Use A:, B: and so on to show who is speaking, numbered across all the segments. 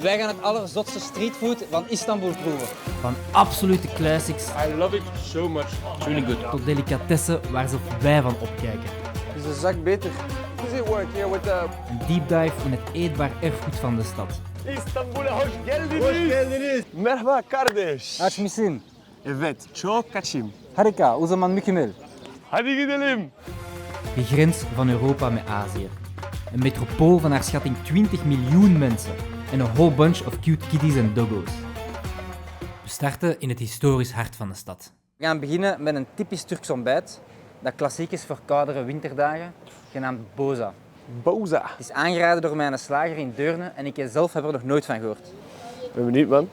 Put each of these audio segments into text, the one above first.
A: Wij gaan het allerzotste streetfood van Istanbul proeven.
B: Van absolute classics
C: I love it so much. It's really good.
B: tot delicatessen waar zelfs wij van opkijken.
C: Is een zak beter? How does it work here with the...
B: Een deep dive in het eetbaar erfgoed van de stad.
C: İstanbul'a hoş geldiniz. Hoş geldiniz. Merhaba kardeş.
A: Aç mısın?
C: Evet, çok kaçayım.
A: Harika, o zaman mükemmel.
C: Hadi gidelim.
B: De grens van Europa met Azië. Een metropool van naar schatting 20 miljoen mensen. En een whole bunch of cute kitties en doggo's. We starten in het historisch hart van de stad.
A: We gaan beginnen met een typisch Turks ontbijt dat klassiek is voor koudere winterdagen, genaamd boza.
C: Boza.
A: Het is aangeraden door mijn slager in Deurne en ik zelf heb er nog nooit van gehoord.
C: Ben benieuwd, man.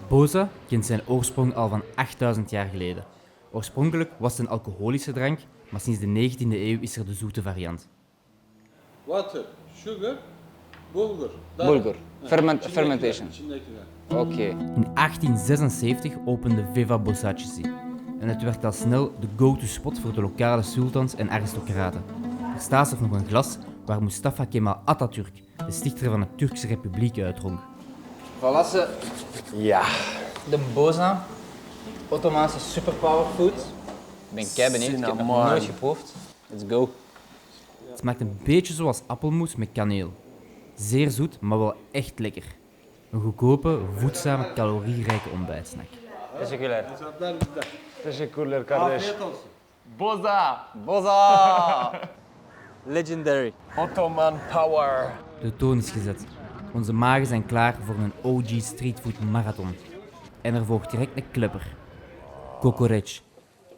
B: Boza kent zijn oorsprong al van 8000 jaar geleden. Oorspronkelijk was het een alcoholische drank, maar sinds de 19e eeuw is er de zoete variant.
D: Water, sugar, bulgur.
A: Bulgur. Fermentation. Oké.
B: In 1876 opende Veva Bozacisi en het werd al snel de go-to spot voor de lokale sultans en aristocraten. Er staat zelfs nog een glas waar Mustafa Kemal Atatürk, de stichter van de Turkse Republiek, uitdronk.
A: Voilà ze,
C: Ja.
A: de boza, Ottomaanse superpowerfood. Ik ben kei benieuwd, ik heb het nog
C: Cinnamon.
A: nooit geproefd. Let's go.
B: Het smaakt een beetje zoals appelmoes met kaneel. Zeer zoet, maar wel echt lekker. Een goedkope, voedzame, calorierijke ontbijtsnack.
A: Teşekkürler.
C: Teşekkürler kardeş. Boza.
A: Boza! Legendary.
C: Ottoman power.
B: De toon is gezet. Onze magen zijn klaar voor een OG streetfood marathon. En er volgt direct een klepper. Kokoreç.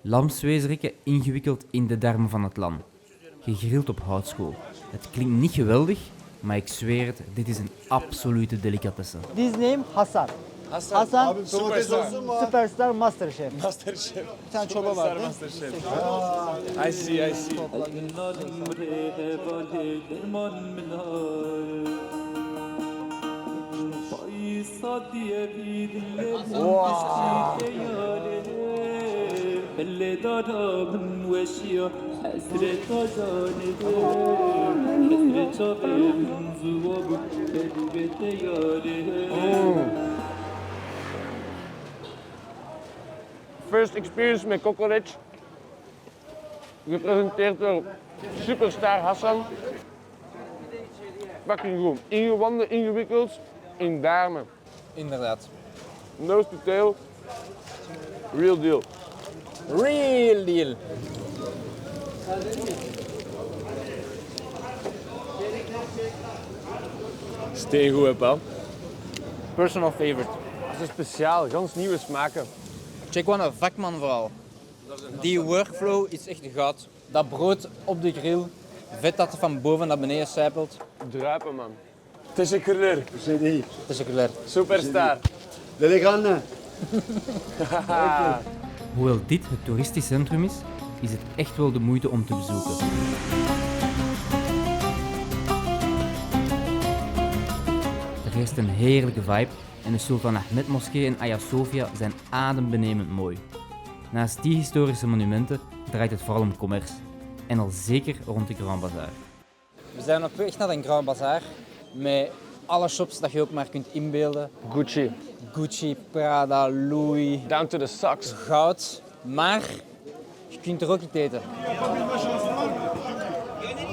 B: Lamsweesrikken ingewikkeld in de darmen van het lam. Gegrild op houtskool. Het klinkt niet geweldig, maar ik zweer het, dit is een absolute delicatesse.
E: His name Hasan. Hasan Superstar Masterchef.
C: Masterchef.
E: Bir tane çorba vardı.
C: Masterchef. I see, I see. First experience met kokoreç. Gepresenteerd door Superstar Hassan. Fucking goed. Ingewanden, ingewikkeld, in darmen.
A: Inderdaad.
C: Nose to tail. Real deal.
A: Real deal.
C: Steengoed, hè, pal.
A: Personal favorite.
C: Dat is speciaal, gans nieuwe smaken.
A: Check wat een vakman vooral. Die workflow is echt goud. Dat brood op de grill, vet dat er van boven naar beneden sijpelt.
C: Druipen, man. Teşekkürler.
A: Teşekkürler.
C: Superstar.
E: Delikanlı.
B: Hoewel dit het toeristisch centrum is, is het echt wel de moeite om te bezoeken. Er heerst een heerlijke vibe en de Sultan Ahmed moskee en Hagia Sophia zijn adembenemend mooi. Naast die historische monumenten draait het vooral om commerce. En al zeker rond de Grand Bazaar.
A: We zijn op weg naar een Grand Bazaar met alle shops dat je ook maar kunt inbeelden.
C: Gucci.
A: Gucci, Prada, Louis,
C: Down to the socks.
A: goud. Maar je kunt er ook iets eten.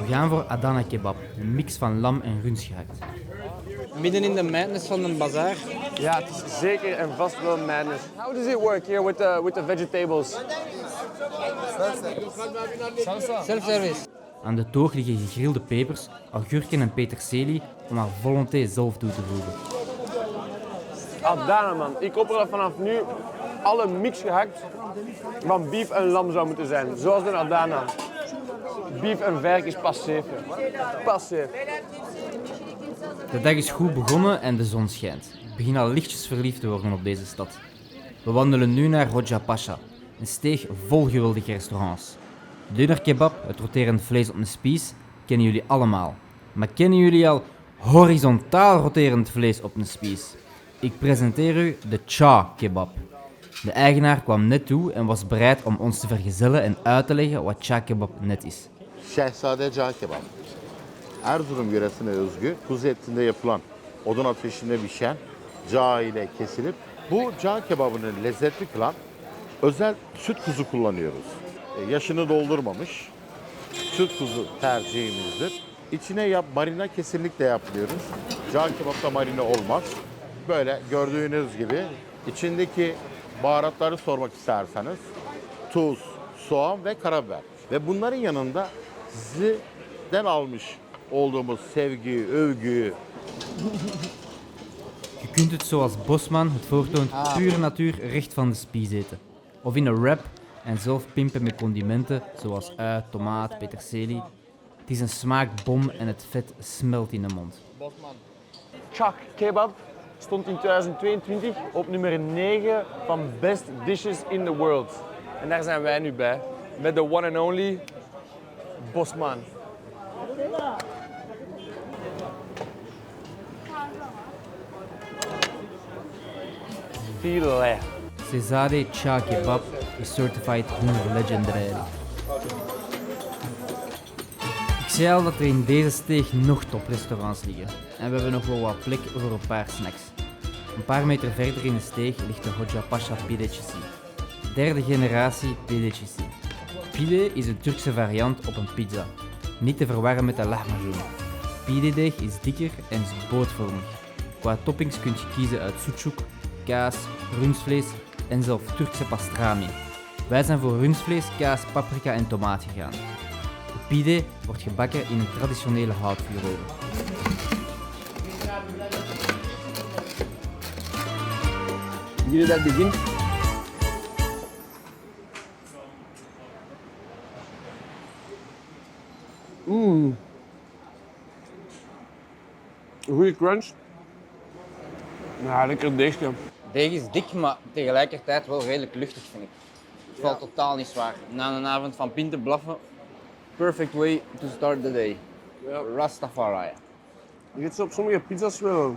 B: We gaan voor Adana kebab, een mix van lam en rund gehakt.
A: Midden in de madness van een bazaar.
C: Ja, het is zeker en vast wel madness. How does it work here with the vegetables?
A: Self-service.
B: Aan de toog liggen gegrilde pepers, augurken en peterselie om haar volonté zelf toe te voegen.
C: Adana, man. Ik hoop dat vanaf nu alle mix gehakt van beef en lam zou moeten zijn. Zoals in Adana. Beef en verk is pas safe. Pas safe.
B: De dag is goed begonnen en de zon schijnt. Ik begin al lichtjes verliefd te worden op deze stad. We wandelen nu naar Hoca Pasha, een steeg vol geweldige restaurants. Döner kebab, het roterend vlees op een spies, kennen jullie allemaal. Maar kennen jullie al horizontaal roterend vlees op een spies? Ik presenteer u de Cha kebab. De eigenaar kwam net toe en was bereid om ons te vergezellen en uit te leggen wat Cha kebab net is.
F: Şehzade cağ kebap. Erzurum yöresine özgü kuzu etinde yapılan odun ateşinde pişen cağ ile kesilip bu cağ kebabını lezzetli kılan özel süt kuzu kullanıyoruz. Yaşını doldurmamış süt kuzu tercihimizdir. İçine marina kesinlikle yapmıyoruz. Cağ kebapta marina olmaz. Böyle gördüğünüz gibi içindeki baharatları sormak isterseniz tuz, soğan ve karabiber. Ve bunların yanında sizden almış olduğumuz sevgi, övgüyü.
B: Je kunt het zoals Bosman het voortoont pure natuur recht van de spies eten. Of in een wrap en zelf pimpen met condimenten zoals ui, tomaat, peterselie. Het is een smaakbom en het vet smelt in de mond.
C: Chak kebab stond in 2022 op nummer 9 van best dishes in the world. En daar zijn wij nu bij. Met de one and only Bosman. Filet.
B: Cesare Cha Kebab is certified Hunger Legendary. Ik zei al dat er in deze steeg nog toprestaurants liggen. En we hebben nog wel wat plek voor een paar snacks. Een paar meter verder in de steeg ligt de Hoca Pasha pidecisi. Derde generatie pidecisi. Pide is een Turkse variant op een pizza. Niet te verwarren met de lahmacun. Pidedeeg is dikker en is bootvormig. Qua toppings kun je kiezen uit sucuk, kaas, rundvlees en zelf Turkse pastrami. Wij zijn voor rundvlees, kaas, paprika en tomaat gegaan. De pide wordt gebakken in een traditionele houtvuuroven.
C: Jullie dat begin? Goeie crunch. Ja, lekker deegje.
A: Deeg is dik, maar tegelijkertijd wel redelijk luchtig, vind ik. Het valt totaal niet zwaar. Na een avond van pinten blaffen, perfect way to start the day.
C: Ja.
A: Rastafari.
C: Je hebt ze op sommige pizza's wel.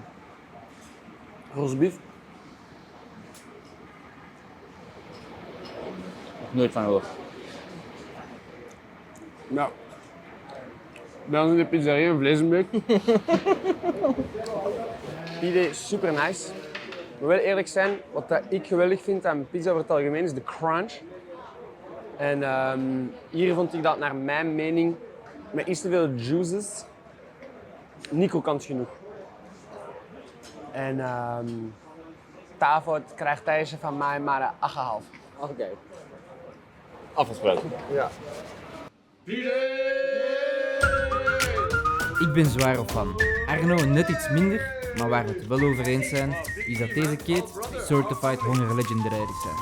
C: Rosbief.
A: Nog nooit van gehoord.
C: Ja. Bij ons in de pizzeria in Vleesenbeek. Pide is super nice. Maar wel eerlijk zijn, wat dat ik geweldig vind aan pizza over het algemeen is de crunch. En hier vond ik dat naar mijn mening met iets te veel juices niet krokant genoeg. En daarvoor krijgt deze van mij maar een 8,5.
A: Oké. Afgesproken.
C: Ja.
B: Ik ben zwaar op fan. Arno net iets minder, maar waar we het wel over eens zijn, is dat deze keet Certified Hunger Legendary zijn.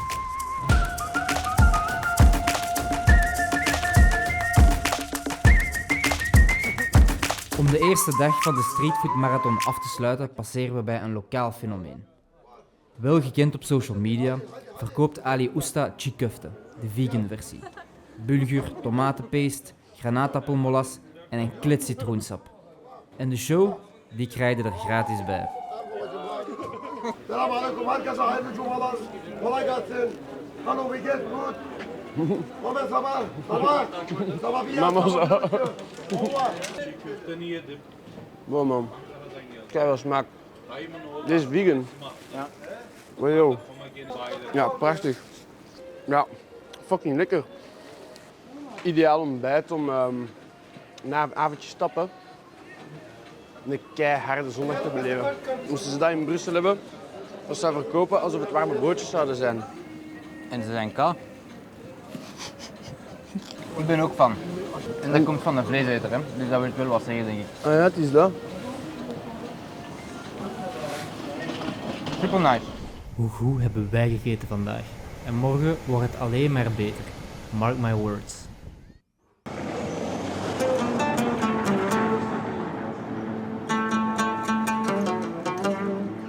B: Om de eerste dag van de Streetfood Marathon af te sluiten, passeren we bij een lokaal fenomeen. Wel gekend op social media, verkoopt Ali Usta chikufte, de vegan versie. Bulgur, tomatenpaste, granaatappelmolas en een klet citroensap. En de show, die krijg je er gratis bij.
G: Selam aleyküm herkese hayırlı cumalar. Kolay gelsin. Hallo wie geht's gut? Moment sabah. Sabah bir
C: Mama zo.
D: Köfte yedim.
C: Wow man. Kijk wel smaak. Dit is vegan.
A: Ja.
C: Maar joh. Ja, prachtig. Ja, fucking lekker. Ideaal ontbijt om na een avondje stappen een keiharde zondag te beleven. Moesten ze dat in Brussel hebben, dat ze verkopen alsof het warme broodjes zouden zijn.
A: En ze zijn ka. Ik ben ook fan. En dat komt van de vleeseter, hè? Dus dat wil wel wat zeggen, denk ik.
C: Ah ja, het is dat.
A: Super nice.
B: Hoe goed hebben wij gegeten vandaag? En morgen wordt het alleen maar beter. Mark my words.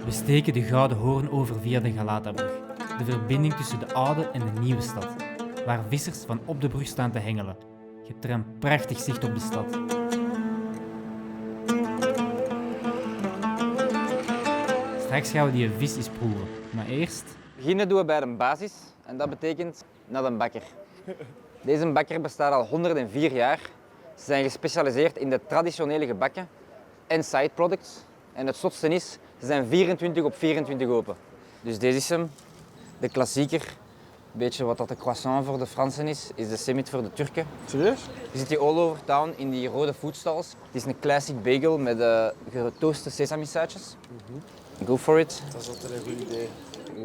B: We steken de Gouden Hoorn over via de Galatabrug. De verbinding tussen de oude en de nieuwe stad. Waar vissers van op de brug staan te hengelen. Je hebt er een prachtig zicht op de stad. Straks gaan we die vis eens proeven. Maar eerst...
A: Beginnen doen we bij de basis en dat betekent naar een bakker. Deze bakker bestaat al 104 jaar. Ze zijn gespecialiseerd in de traditionele gebakken en side products. En het zotste is, ze zijn 24 op 24 open. Dus deze is hem, de klassieker. Een beetje wat dat de croissant voor de Fransen is de semit voor de Turken.
C: Serieus?
A: Je ziet die all over town in die rode foodstalls. Het is een classic bagel met getooste sesamisaatjes. Go for it.
C: Dat is altijd een goed idee.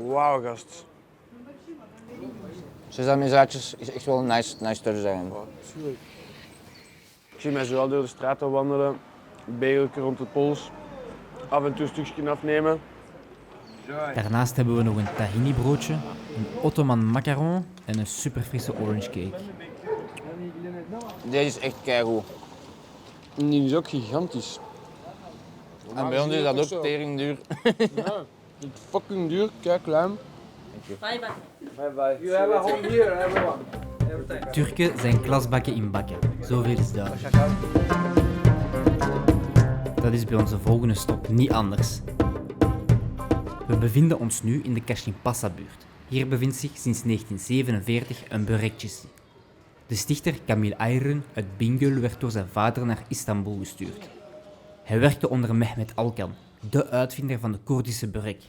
C: Wauw, gast.
A: Sesamisaatjes is echt wel een nice touch zijn.
C: Tuurlijk. Ik zie mij zo al door de straten wandelen, een bageltje rond de pols, af en toe een stukje afnemen.
B: Daarnaast hebben we nog een tahini broodje, een Ottoman macaron en een superfrisse orange cake.
A: Deze is echt keigoed.
C: Die is ook gigantisch.
A: En bij ons is dat ook tering duur.
C: Ja, het is fucking duur, kijk klein.
B: Turken zijn klasbakken in bakken, zoveel is duidelijk. Dat is bij onze volgende stop niet anders. We bevinden ons nu in de Kashimpasa-buurt. Hier bevindt zich sinds 1947 een Börekçisi. De stichter Kamil Ayrın uit Bingöl werd door zijn vader naar Istanbul gestuurd. Hij werkte onder Mehmet Alkan, de uitvinder van de Koerdische börek.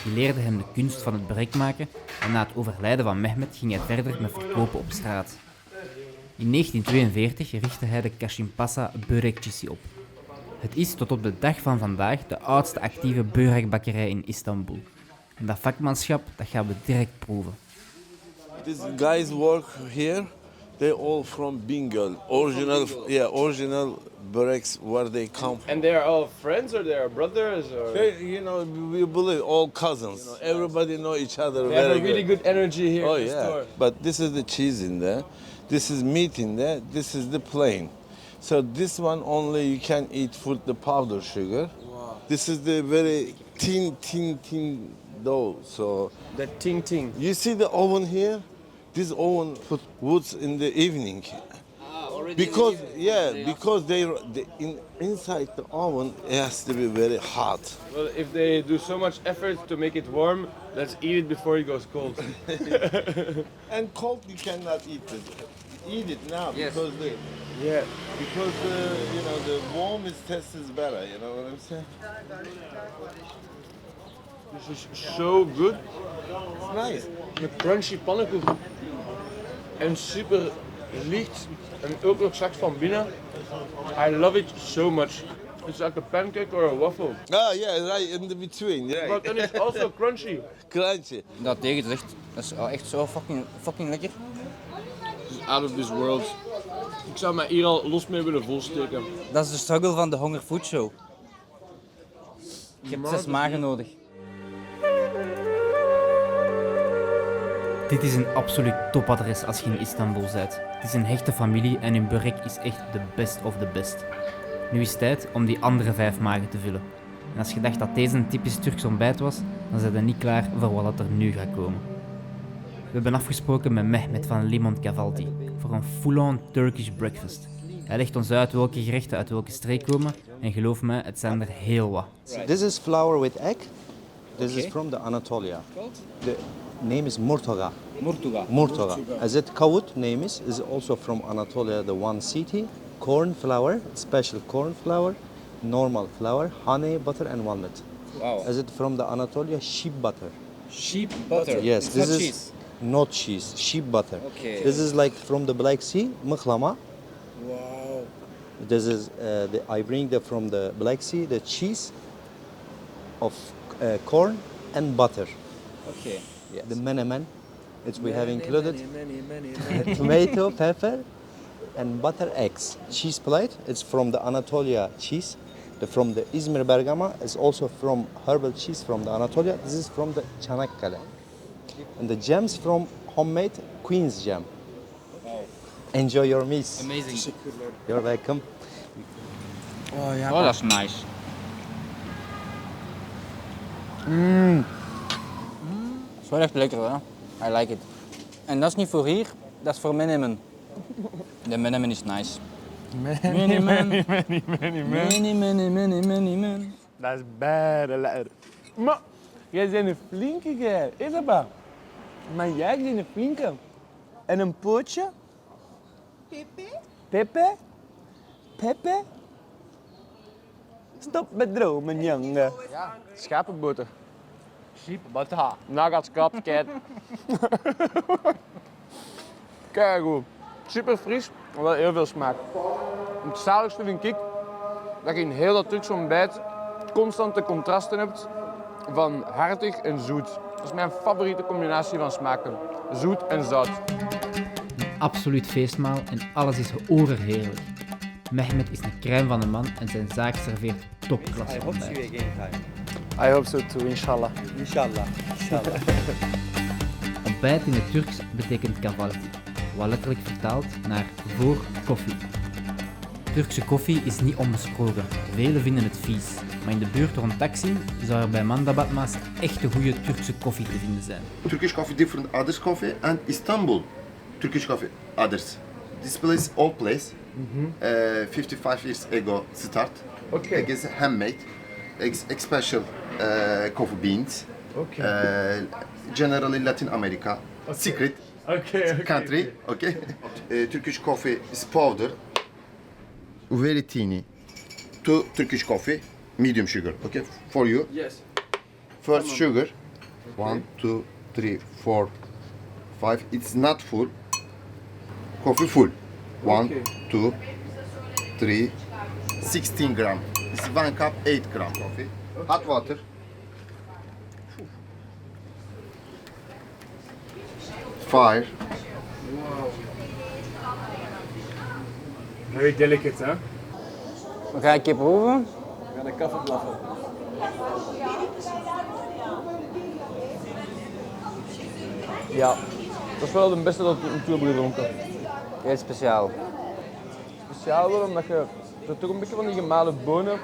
B: Die leerde hem de kunst van het börek maken en na het overlijden van Mehmet ging hij verder met verkopen op straat. In 1942 richtte hij de Kashimpasa Börekçisi op. Het is tot op de dag van vandaag de oudste actieve börekbakkerij in Istanbul. En dat vakmanschap dat gaan we direct proeven.
H: These guys work here. They're all from Bingöl. Original Böreks where they come from.
C: And they are all friends or they are brothers or?
H: We believe all cousins. Everybody know each other
C: They have
H: very
C: a really good energy here
H: Oh
C: in the
H: yeah.
C: store.
H: But this is the cheese in there. This is meat in there. This is the plain. So this one only you can eat with the powder sugar. Wow. This is the very thin dough. So
C: That ting.
H: you see the oven here? This oven put woods in the evening. Because inside the oven it has to be very hot.
C: Well, if they do so much effort to make it warm, let's eat it before it goes cold.
H: And cold you cannot eat it. Eat it now because the warm taste is better. You know what I'm saying?
C: This is so good.
H: It's nice.
C: Met crunchy pannenkoek. En super licht. En ook nog zacht van binnen. I love it so much. It's like a pancake or a waffle.
H: Ah yeah, right in the between.
C: But
H: Right.
C: then it's also crunchy.
H: Crunchy.
A: Dat tegen is echt zo fucking lekker.
C: It's out of this world. Ik zou mij hier al los mee willen volsteken.
A: Dat is de struggle van de Honger Food Show. Je hebt 6 magen nodig.
B: Dit is een absoluut topadres als je in Istanbul bent. Het is een hechte familie en hun börek is echt de best of the best. Nu is het tijd om die andere 5 magen te vullen. En als je dacht dat deze een typisch Turks ontbijt was, dan zijn we niet klaar voor wat er nu gaat komen. We hebben afgesproken met Mehmet van Limon Cavalti voor een full-on Turkish breakfast. Hij legt ons uit welke gerechten uit welke streek komen en geloof me, het zijn er heel wat.
I: This is flour with egg. This is from the Anatolia. The name is Murtaga. Murtaga. As it kavut name is also from Anatolia, the one city. Corn flour, special corn flour, normal flour, honey, butter and walnut.
A: Wow.
I: As it from the Anatolia, sheep butter.
A: Sheep butter.
I: Yes,
A: It's
I: this
A: not
I: is
A: cheese.
I: not cheese, sheep butter.
A: Okay.
I: This is like from the Black Sea, mıhlama.
A: Wow.
I: This is I bring from the Black Sea the cheese of corn and butter.
A: Okay.
I: Yes. The menemen, we have included tomato, pepper, and butter eggs. Cheese plate, it's from the Anatolia cheese. From the Izmir Bergama is also from herbal cheese from the Anatolia. This is from the Çanakkale. And the jams from homemade Queen's jam.
A: Wow.
I: Enjoy your meals.
A: Amazing.
I: You're welcome.
A: Oh, dat is nice. Het is wel echt lekker, hè? I like it. En dat is niet voor hier, dat is voor Menemen. De Menemen is nice. Menemen. Menemen.
C: Dat is bijna lekker. Maar, jij bent een flinke jij. Is dat maar? Maar jij bent een flinke. En een pootje? Pepe? Pepe? Pepe?
E: Stop met dromen, jongen.
C: Ja, schapenboter.
E: Sheepbutter.
C: Nuggets, krab, kijk. Kijk goed. Super fris, maar wel heel veel smaak. Het zaligste vind ik dat je in heel dat Turkse ontbijt constante contrasten hebt van hartig en zoet. Dat is mijn favoriete combinatie van smaken. Zoet en zout.
B: Een absoluut feestmaal en alles is overheerlijk. Mehmet is een crème van een man en zijn zaak serveert topklasse ontbijt.
C: I hope so too, inshallah.
E: Inshallah. Inshallah.
B: Ontbijt in het Turks betekent kahvaltı, wat letterlijk vertaald naar voor koffie. Turkse koffie is niet onbesproken. Velen vinden het vies. Maar in de buurt rond Taksim zou er bij Mandabatmas echt een goede Turkse koffie te vinden zijn.
G: Turkish coffee different others coffee and Istanbul Turkish coffee others. This place old place. 55 years ago start.
C: Okay.
G: It is handmade. It's special coffee beans.
C: Okay.
G: Generally Latin America. Secret country. Okay. Turkish coffee is powder. Very teeny. 2 Turkish coffee, medium sugar. Okay, for you.
C: Yes.
G: First sugar. 1, 2, 3, 4, 5. It's not full. Coffee full. 1, 2, 3, 16 gram. It's 1 cup, 8 gram coffee. Hot water. Fire.
C: Very delicate, hè?
A: We gaan een keer proeven.
C: We gaan de kaffe blaffen. Ja, dat is wel de beste dat ik in Tilburg gedronken.
A: Heel speciaal.
C: Speciaal wel omdat je er toch een beetje van die gemalen bonen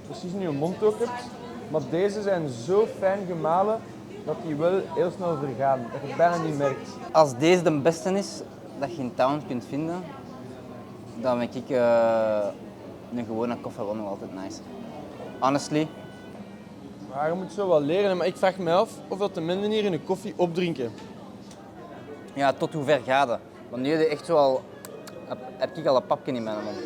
C: precies in je mond ook hebt. Maar deze zijn zo fijn gemalen dat die wel heel snel vergaan. Dat je het bijna niet merkt.
A: Als deze de beste is dat je in town kunt vinden, dan vind ik een gewone koffie wel nog altijd nice. Honestly.
C: Maar je moet zo wel leren, maar ik vraag me af of dat de mensen hier in de koffie opdrinken.
A: Ja, tot hoe ver gaat het? Want nu echt zo al, heb ik al een papje in mijn mond.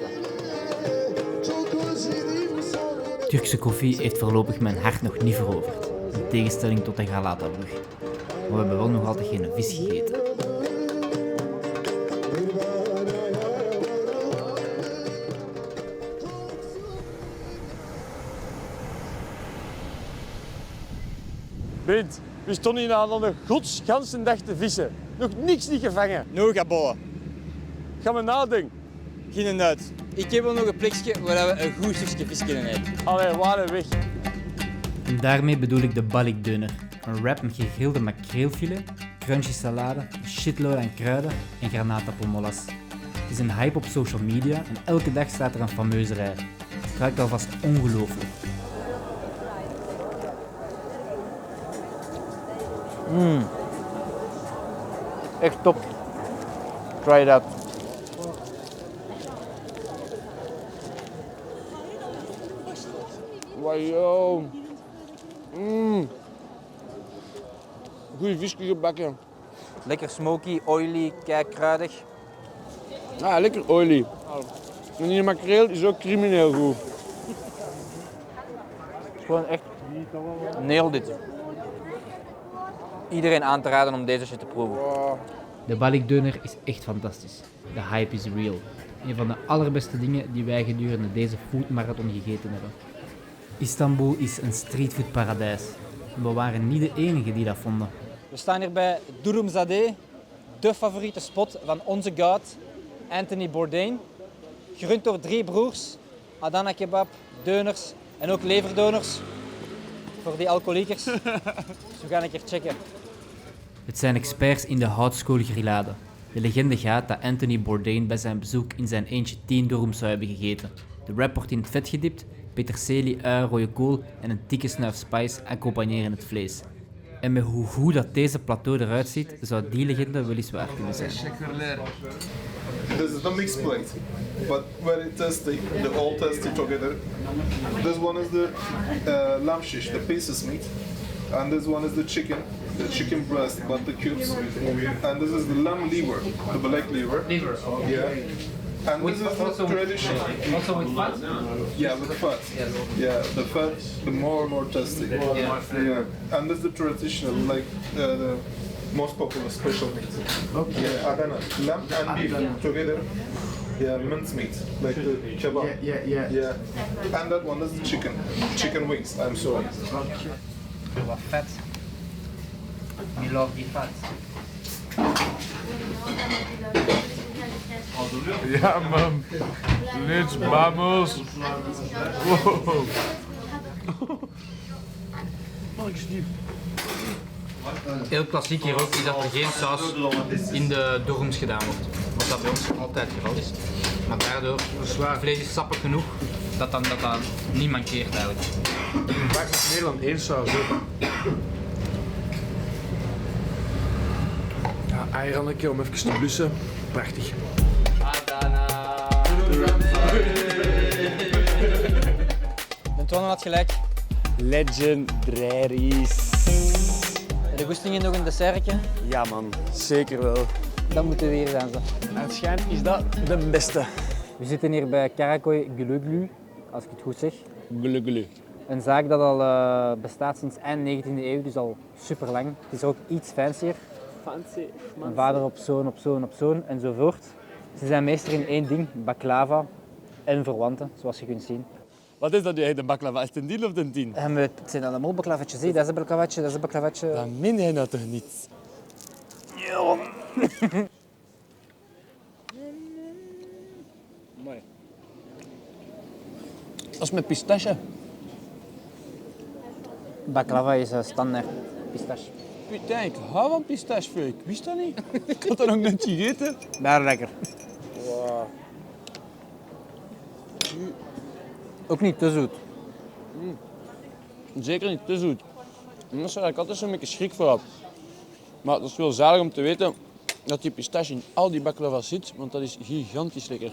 B: Turkse koffie heeft voorlopig mijn hart nog niet veroverd, in tegenstelling tot de Galata-brug. Maar we hebben wel nog altijd geen vis gegeten.
C: Bint, we stonden hier al een godsganse dag te vissen. Nog niks niet gevangen.
A: Nu gaat bollen.
C: Gaan we nadenken.
A: Geen uit. Ik heb wel nog een plekje waar we een goed stukje vis kunnen eten.
C: Allee, waar weg.
B: En daarmee bedoel ik de balikdöner. Een wrap met gegrilde makreelfilet, crunchy salade, een shitload aan kruiden en granaatappelmollas. Het is een hype op social media en elke dag staat er een fameuze rij. Het ruikt alvast ongelooflijk.
C: Echt top. Try it out. Wow. Goeie visje gebakken.
A: Lekker smoky, oily, keikkruidig.
C: Ah, lekker oily. En die makreel is ook crimineel goed.
A: Het is gewoon echt nailed dit. Iedereen aan te raden om deze shit te proeven.
B: De balikdöner is echt fantastisch. De hype is real. Een van de allerbeste dingen die wij gedurende deze foodmarathon gegeten hebben. Istanbul is een streetfoodparadijs. We waren niet de enigen die dat vonden.
A: We staan hier bij Durumzadeh, de favoriete spot van onze goud, Anthony Bourdain. Gerund door 3 broers, Adana kebab, deuners en ook leverdoners voor die alcoholiekers. Dus we gaan een keer checken.
B: Het zijn experts in de houtskoolgrillade. De legende gaat dat Anthony Bourdain bij zijn bezoek in zijn eentje 10 durums zou hebben gegeten. De wrap wordt in het vet gedipt, peterselie, ui, rode kool en een dikke snuif spice accompagneren het vlees. En met hoe goed dat deze plateau eruit ziet, zou die legende wel eens waar kunnen zijn.
J: This is the mixed plate, but very tasty. They all tasty together. This one is the lamb shish, the pieces meat, and this one is the chicken breast, but the cubes. And this is the lamb liver, the black liver. Yeah. And this is the traditional.
A: Also with fat?
J: Yeah, with the fat. Yeah, the fat, the more tasty. Yeah. And this is the traditional, like the most popular special meat. Okay. Yeah, Adana. Lamb and beef together. Yeah, mincemeat, like the kebab. Yeah. And that one is the chicken wings. I'm sorry.
A: Wat vet. We love die fat.
K: Ja man, let's vamos. Wow.
B: Heel klassiek hier ook is dat er geen saus in de dorums gedaan wordt. Wat dat bij ons altijd het geval is. Maar daardoor, het vlees is sappig genoeg dat dat niet mankeert eigenlijk.
C: Vaak is meer dan één saus. Ja, eierannetje om even te blussen. Prachtig.
A: Antoine had gelijk.
E: Legendaries.
A: De goesting in nog een dessertje?
E: Ja man, zeker wel.
A: Dan moeten we hier zijn.
E: Waarschijnlijk is dat de beste.
A: We zitten hier bij Karakoy Gülügülü, als ik het goed zeg.
E: Gulugulu.
A: Een zaak dat al bestaat sinds eind 19e eeuw, dus al super lang. Het is ook iets fancier.
E: Fancy.
A: Een vader op zoon, op zoon, op zoon enzovoort. Ze zijn meester in één ding, baklava en verwanten, zoals je kunt zien.
E: Wat is dat nu, de baklava? Is het een 10 of een 10?
A: Het zijn allemaal baklavatjes. Dat is een baklavatje, dat is een baklavatje.
E: Dan min jij nou toch niet? Mooi. Dat is met pistache.
A: Baklava is standaard pistache.
E: Putain, ik hou van pistache. Ik wist dat niet. Ik had dat nog net gegeten.
A: Daar lekker.
E: Wow.
A: Ook niet te zoet.
E: Zeker niet te zoet. En dat is waar ik altijd zo'n beetje schrik voor had. Maar het is wel zalig om te weten dat die pistache in al die baklava zit, want dat is gigantisch lekker.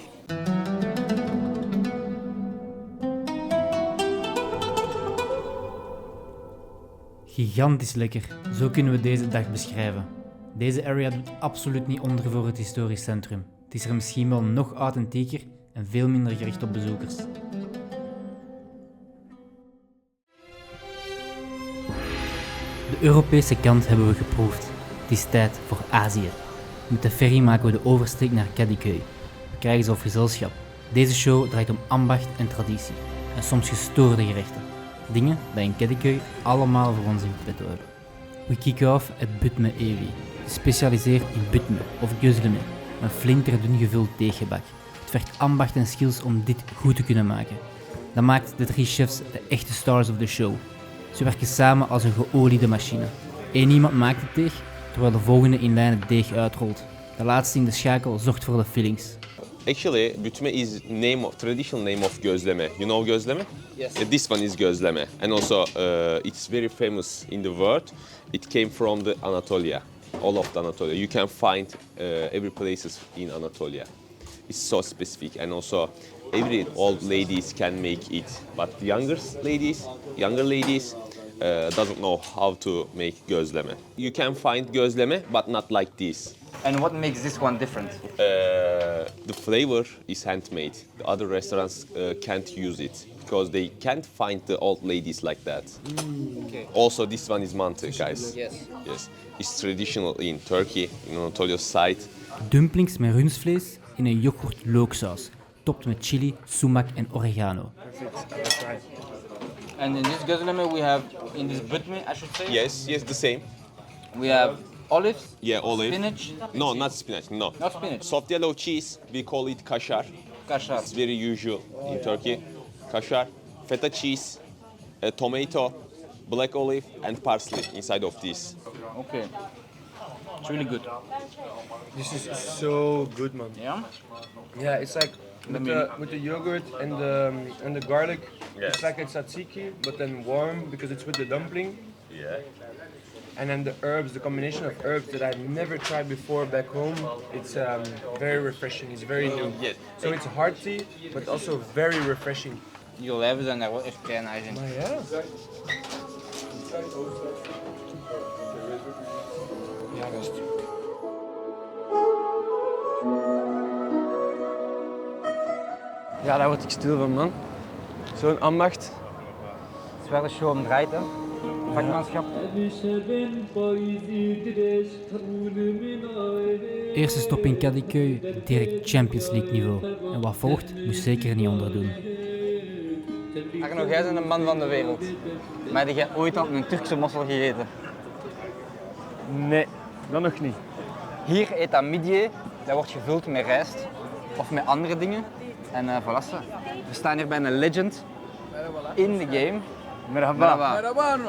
B: Gigantisch lekker, zo kunnen we deze dag beschrijven. Deze area doet absoluut niet onder voor het historisch centrum. Het is er misschien wel nog authentieker en veel minder gericht op bezoekers. De Europese kant hebben we geproefd. Het is tijd voor Azië. Met de ferry maken we de oversteek naar Kadıköy. We krijgen zelf gezelschap. Deze show draait om ambacht en traditie. En soms gestoorde gerechten. Dingen die in Kadıköy allemaal voor ons in petto hebben. We kicken off at Butme Evi, gespecialiseerd in butme of gözleme, een flinter dun gevuld deeggebak. Het vergt ambacht en skills om dit goed te kunnen maken. Dat maakt de 3 chefs de echte stars of the show. Ze werken samen als een geoliede machine. Eén iemand maakt het deeg, terwijl de volgende in lijn het deeg uitrolt. De laatste in de schakel zorgt voor de fillings.
L: Actually, butme is traditional name of gözleme. You know gözleme?
A: Yes.
L: This one is gözleme, and also it's very famous in the world. It came from the Anatolia, all of the Anatolia. You can find every places in Anatolia. It's so specific, and also every old ladies can make it, but the younger ladies doesn't know how to make gözleme. You can find gözleme, but not like this.
A: And what makes this one different?
L: The flavor is handmade. The other restaurants can't use it because they can't find the old ladies like that.
A: Okay.
L: Also, this one is mantı, guys.
A: Yes.
L: Yes. It's traditional in Turkey, in Anatolia side.
B: Dumplings met rundvlees in een yoghurt-looksaus, topt met chili, sumac en oregano.
A: And in this gözleme we have, in this butme I should say?
L: Yes, the same.
A: We have olives,
L: Yeah, olive.
A: spinach.
L: No, not spinach, no.
A: Not spinach.
L: Soft yellow cheese, we call it kaşar.
A: Kaşar.
L: It's very usual in Turkey. Kaşar, feta cheese, tomato, black olive, and parsley inside of this.
A: Okay. It's really good.
C: This is so good, man.
A: Yeah?
C: Yeah, it's like with the yogurt and the garlic.
L: Yes.
C: It's like a tzatziki, but then warm because it's with the dumpling.
L: Yeah.
C: And then the herbs, the combination of herbs that I've never tried before back home. It's very refreshing. It's very new.
L: Yes.
C: So it's hearty, but also very refreshing.
A: Die olijven zijn daar wel echt kei nice in.
C: Maar ja. Ja, gast.
E: Ja, daar word ik stil van, man. Zo'n ambacht.
A: Het is wel een show om draait, hè. Vakmanschap.
B: Eerste stop in Kadıköy, direct Champions League niveau. En wat volgt, moest zeker niet onderdoen.
A: Arno, jij bent een man van de wereld. Maar heb jij ooit al een Turkse mossel gegeten?
E: Nee, dat nog niet.
A: Hier eet dat midye, dat wordt gevuld met rijst of met andere dingen. En voilà. We staan hier bij een legend in de game.
E: Merhaba.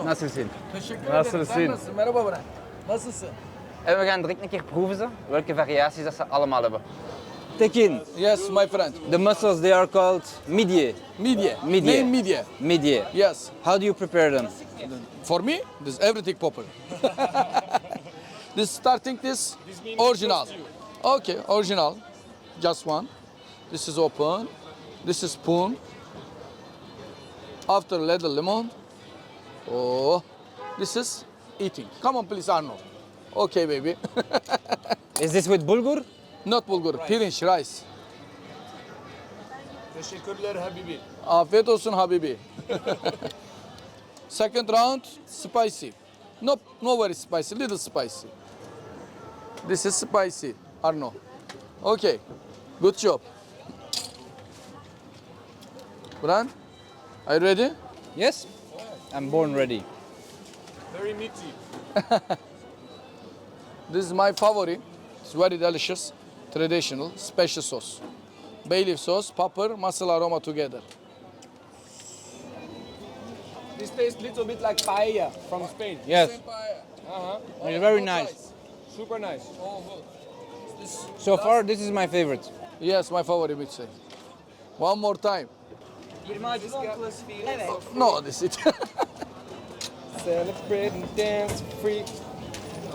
A: Nasılsın?
E: Nasılsın?
A: Nasılsın? En we gaan direct een keer proeven ze, welke variaties dat ze allemaal hebben. Tekin.
M: Yes, my friend.
A: The mussels, they are called midye.
M: Midye.
A: Midye.
M: Name midye.
A: Midye.
M: Yes.
A: How do you prepare them?
M: For me, this everything proper. This starting this original. Okay, original. Just one. This is open. This is spoon. After little lemon. Oh, this is eating. Come on, please, Arnold. Okay, baby.
A: Is this with bulgur?
M: Not bulgur, pirinç, rice.
E: Teşekkürler Habibi.
M: Afiyet olsun Habibi. Second round, spicy. No very spicy, little spicy. This is spicy, Arno. Okay, good job. Bran, are you ready?
A: Yes. I'm born ready.
E: Very meaty.
M: This is my favorite. It's very delicious, traditional, special sauce. Bay leaf sauce, pepper, mussel aroma together.
E: This tastes a little bit like paella from Spain.
A: Yes.
E: Uh-huh.
A: It's very nice.
E: Super nice.
A: So far, this is my favorite.
M: Yes, my favorite, would say. One more time. No, this is it.
E: Celebrate and dance free.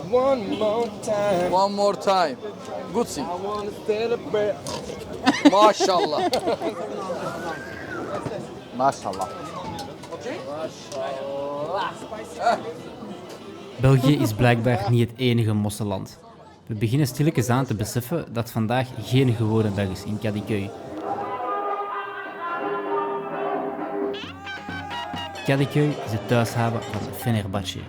E: One more time.
M: One more time. Good sing.
E: I wanna celebrate.
M: Maşallah. Maşallah.
B: België is blijkbaar niet het enige mosselland. We beginnen stilletjes aan te beseffen dat vandaag geen gewone dag is in Kadıköy. Kadıköy is de thuishaven van Fenerbahçe.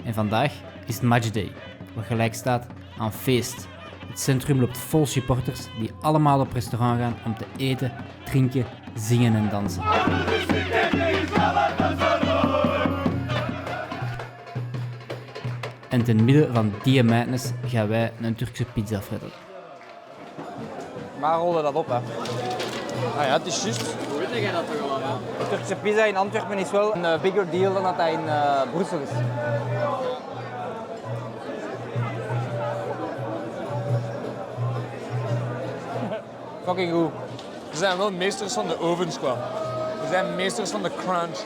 B: En vandaag is het matchday, wat gelijk staat aan feest. Het centrum loopt vol supporters die allemaal op restaurant gaan om te eten, drinken, zingen en dansen. En ten midden van die madness gaan wij een Turkse pizza fretten.
A: Waar rollen dat op, hè?
E: Ah ja, het is juist. Hoe weet jij dat toch al?
A: De Turkse pizza in Antwerpen is wel een bigger deal dan dat dat in Brussel is. Fucking goed.
E: We zijn wel meesters van de ovens qua. We zijn meesters van de crunch.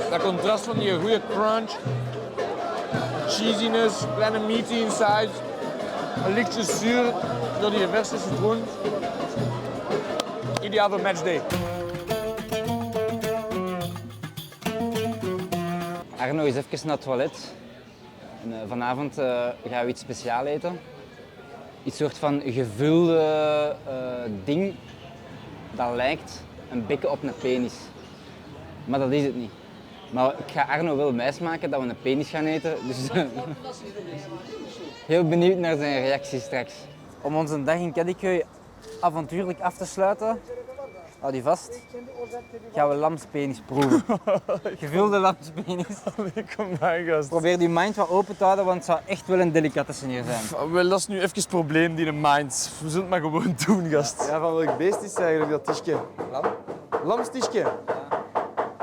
E: Dat contrast van die goede crunch, cheesiness, kleine meaty inside, een lichtje zuur door die verse citroen. Ideaal voor matchday.
A: Arno is even naar het toilet. En, vanavond gaan we iets speciaals eten. Iets soort van gevulde ding dat lijkt een bekken op een penis. Maar dat is het niet. Maar ik ga Arno wel wijsmaken dat we een penis gaan eten. Dus heel benieuwd naar zijn reactie straks. Om onze dag in Kadıköy avontuurlijk af te sluiten, hou die vast, gaan we lamspenis proeven. Gevulde lamspenis.
E: Kom maar, gast.
A: Probeer die mind wat open te houden, want het zou echt wel een delicatessen hier zijn.
E: Wel, dat is nu even het probleem, die mind. We zullen het maar gewoon doen, gast. Ja, van welk beest is het eigenlijk, dat tischje?
A: Lam?
E: Lamstischje? Ja.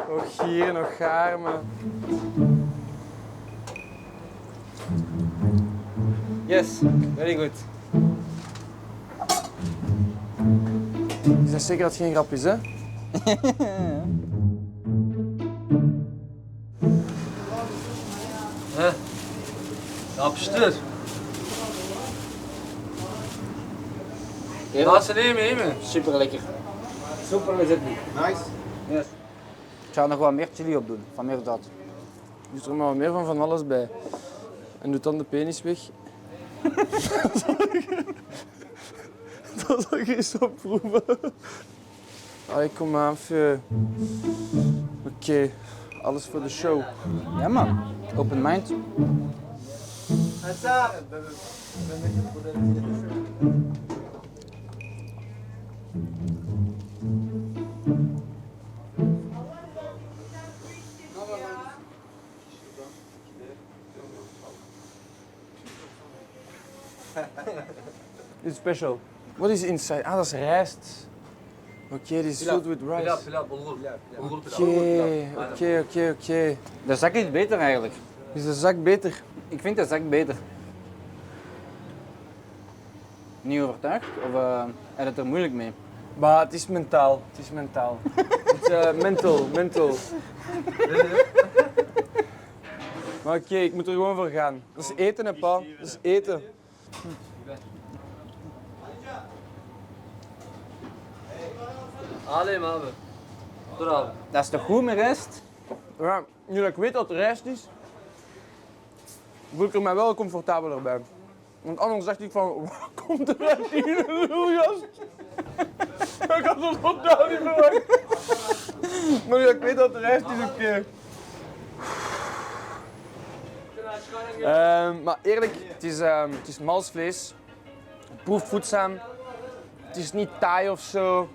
E: Nog hier, nog gaar,
A: Yes, very good.
E: Is dat zeker dat het geen grap is, hè?
M: Yapıştır.
A: Nasıl nemen? Super lekker. Super is het niet.
M: Nice.
A: Yes. Ik zou er nog wat meer chili op doen, van meer zout.
E: Doe er maar wat meer van alles bij. En doe dan de penis weg. Dat zal ik eens opproeven. Allee, kom aan, even. Oké, alles voor de show.
A: Ja man, open mind.
E: Dit is special. Wat is inside? Ah, dat is rijst. Oké, dit is filled with rice. Oké.
A: De zak is beter eigenlijk.
E: Is de zak beter?
A: Ik vind de zak beter. Niet overtuigd? Of heb je het er moeilijk mee?
E: Maar het is mentaal. Het is mentaal. Het is mental. Maar oké, ik moet er gewoon voor gaan. Dat is eten, hè, pa. Dat is eten.
A: Allee, man. Dat is toch goed met rijst?
E: Ja, nu dat ik weet dat het rijst is, voel ik er mij wel comfortabeler bij. Want anders dacht ik van, waar komt de rijst hier in de roeljast? Ik had dat totaal niet verwacht. Maar nu dat ik weet dat het rijst is, oké. Maar eerlijk, het is malsvlees. Het proeft voedzaam. Het is niet taai of zo.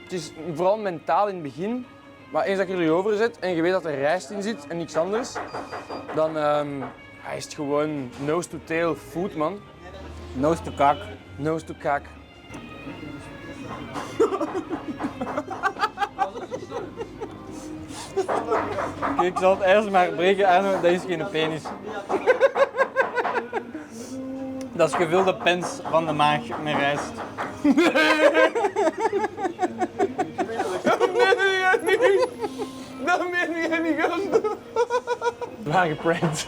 E: Het is vooral mentaal in het begin. Maar eens dat je er over zet en je weet dat er rijst in zit en niks anders, dan is het gewoon nose to tail food, man.
A: Nose to kaak.
E: Nose to kaak.
A: Kijk, ik zal het eerst maar breken aan, dat is geen penis. Dat is gevulde pens van de maag met rijst.
E: Dat meen jij niet, gast. We waren geprankt.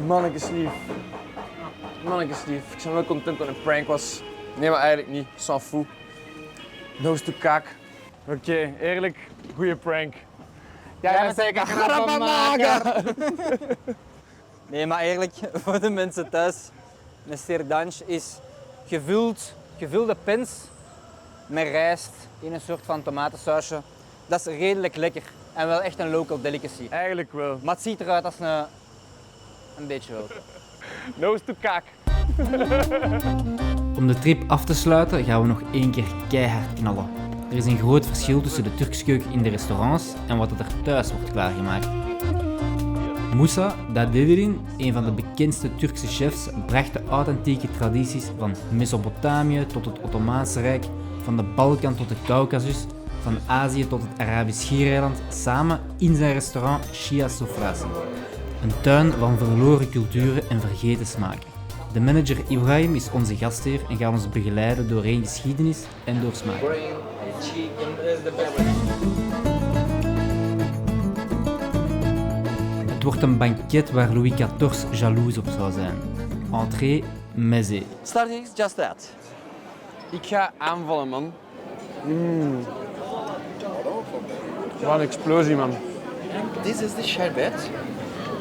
E: Mannekeslief. Ik ben wel content dat het een prank was. Nee, maar eigenlijk niet. S'en fout. Nose to kaak. Oké, eerlijk, goede prank.
A: Jij bent zeker grappenmaker! Nee, maar eerlijk, voor de mensen thuis, een serdange is gevulde pens met rijst in een soort van tomatensausje. Dat is redelijk lekker en wel echt een local delicacy.
E: Eigenlijk wel.
A: Maar het ziet eruit als een beetje wel.
E: Nose to kaak.
B: Om de trip af te sluiten gaan we nog één keer keihard knallen. Er is een groot verschil tussen de Turkse keuken in de restaurants en wat er thuis wordt klaargemaakt. Musa Dadederin, een van de bekendste Turkse chefs, bracht de authentieke tradities van Mesopotamië tot het Ottomaanse Rijk, van de Balkan tot de Caucasus, van Azië tot het Arabisch Schiereiland samen in zijn restaurant Shia Sofrasi. Een tuin van verloren culturen en vergeten smaken. De manager Ibrahim is onze gastheer en gaat ons begeleiden doorheen geschiedenis en door smaak. Het wordt een banket waar Louis XIV jaloers op zou zijn. Entrée, mezze.
A: Starting is just that.
E: Ik ga aanvallen, man. Wat een explosie, man.
I: This is the sherbet.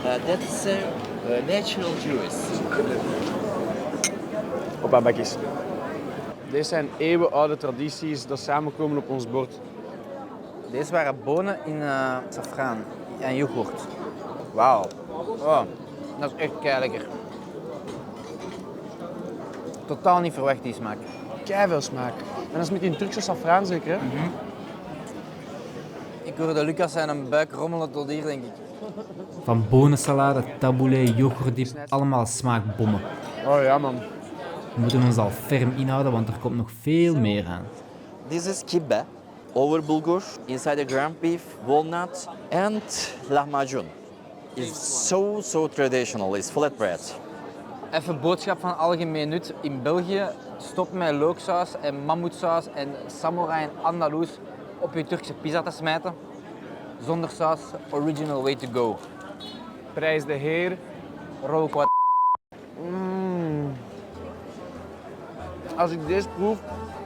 I: That is natural juice.
E: Hoppa, bakjes. Deze zijn eeuwenoude tradities dat samenkomen op ons bord.
A: Deze waren bonen in safraan en yoghurt. Wauw. Oh, dat is echt keilekker. Totaal niet verwacht die smaak.
E: Keiveel smaak. En dat is met die Turkse safraan zeker, hè?
A: Ik hoorde Lucas zijn buik rommelen tot hier, denk ik.
B: Van bonensalade, tabbouleh, yoghurtdip, allemaal smaakbommen.
E: Oh ja, man.
B: We moeten ons al ferm inhouden, want er komt nog veel meer aan.
N: This is kibbe, over bulgur, inside the ground beef, walnut and lahmacun. It's so traditional, it's flatbread.
A: Even boodschap van algemeen nut. In België, stop met looksaus en mammoetsaus en samurai en andaloes op je Turkse pizza te smijten. Zonder saus, original way to go.
E: Prijs de heer.
A: Rauw wat.
E: Als ik deze proef,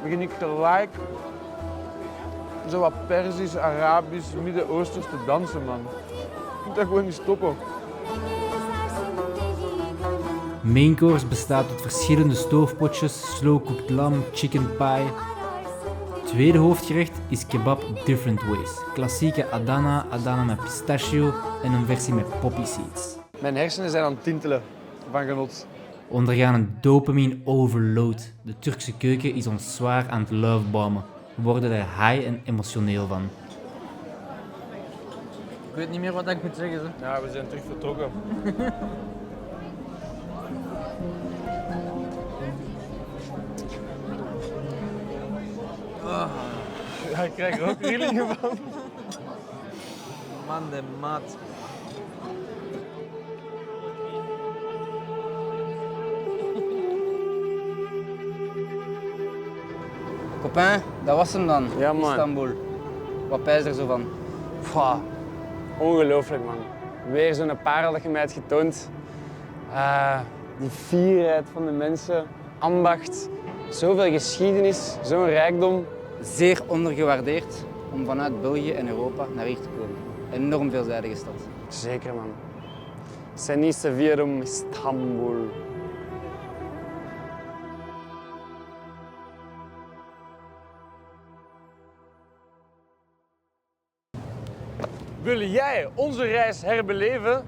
E: begin ik gelijk zo wat Perzisch, Arabisch, Midden-Oosters te dansen, man. Ik moet dat gewoon niet stoppen.
B: Main course bestaat uit verschillende stoofpotjes, slow-cooked lam, chicken pie. Tweede hoofdgerecht is kebab different ways. Klassieke Adana, Adana met pistachio en een versie met poppy seeds.
E: Mijn hersenen zijn aan het tintelen van genot.
B: We ondergaan een dopamine overload. De Turkse keuken is ons zwaar aan het lovebommen. We worden er high en emotioneel van.
A: Ik weet niet meer wat ik moet zeggen. Hè.
E: Ja, we zijn terug vertrokken. Ja, ik krijg er ook rillingen van.
A: Man de maat. Copain, dat was hem dan.
E: Ja, man.
A: Istanbul. Wat pijs er zo van?
E: Pff, ongelooflijk, man. Weer zo'n parel dat je mij hebt getoond. Die fierheid van de mensen, ambacht, zoveel geschiedenis, zo'n rijkdom.
A: Zeer ondergewaardeerd om vanuit België en Europa naar hier te komen. Enorm veelzijdige stad.
E: Zeker, man. Sen niet seviyorum Istanbul. Wil jij onze reis herbeleven?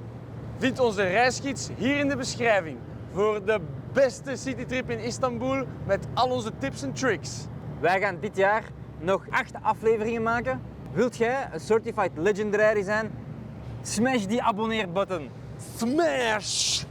E: Vind onze reisgids hier in de beschrijving voor de beste citytrip in Istanbul met al onze tips en tricks.
A: Wij gaan dit jaar nog 8 afleveringen maken. Wilt jij een Certified Legendary zijn? Smash die abonneer-button.
E: Smash!